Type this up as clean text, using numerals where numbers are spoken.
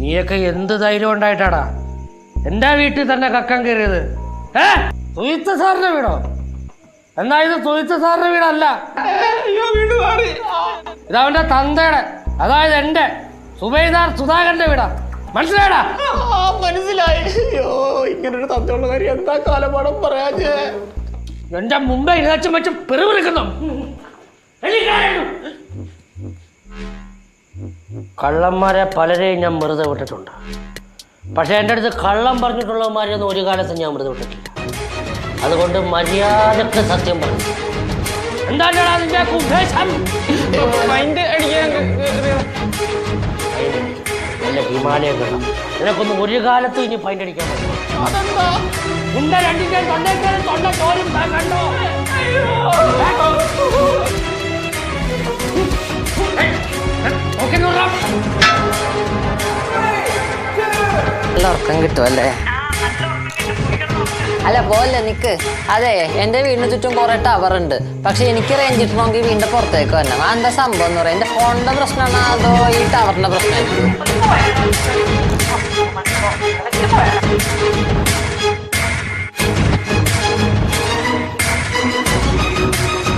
നീയൊക്കെ എന്ത് ധൈര്യം ഉണ്ടായിട്ടാടാ എന്റെ വീട്ടിൽ തന്നെ കക്കം കയറിയത്? സുഹിത്ത് സാറിന്റെ വീടോ? എന്നാ ഇത് സുഹിത്ത് സാറിന്റെ വീടല്ല, ഇതവന്റെ തന്തയുടെ, അതായത് എന്റെ സുബൈദാർ സുധാകരന്റെ വീടാ. മനസ്സിലായടാ? മനസ്സിലായി. അയ്യോ, ഇങ്ങനൊരു തന്തയുള്ള കാര്യം എന്താ കാലപാടം പറയാ? എന്റെ മുമ്പേ ഇരച്ചും വെച്ചും പെറുപിറുക്കുന്നു. കള്ളന്മാരെ പലരെയും ഞാൻ വെറുതെ വിട്ടിട്ടുണ്ട്. പക്ഷെ എൻ്റെ അടുത്ത് കള്ളം പറഞ്ഞിട്ടുള്ളവന്മാരെയൊന്നും ഒരു കാലത്ത് ഞാൻ വെറുതെ വിട്ടിട്ടില്ല. അതുകൊണ്ട് മര്യാദക്ക് സത്യം പറഞ്ഞു. എന്താണ് അതിന്റെ ഉദ്ദേശം? നല്ല ഹിമാലയം കേട്ടോ, നിനക്കൊന്നും ഒരു കാലത്തും ഇനി ഫൈൻഡ് അടിക്കാൻ പറ്റില്ല. നിന്റെ രണ്ടിന്റെയും തൊണ്ട ചോരും കണ്ടോ? നല്ല ഉറക്കം കിട്ടുമല്ലേ? അല്ല പോലെ നിക്ക്. അതെ, എന്റെ വീടിന് ചുറ്റും കുറെ ടവർ ഉണ്ട്. പക്ഷെ എനിക്ക് റേഞ്ച് കിട്ടണമെങ്കിൽ വീടിന്റെ പുറത്തേക്ക് വരണം. എന്താ സംഭവം എന്ന് പറയാം? എന്റെ ഫോണിന്റെ പ്രശ്നമാണോ അതോ ഈ ടവറിന്റെ പ്രശ്നമായിരിക്കും?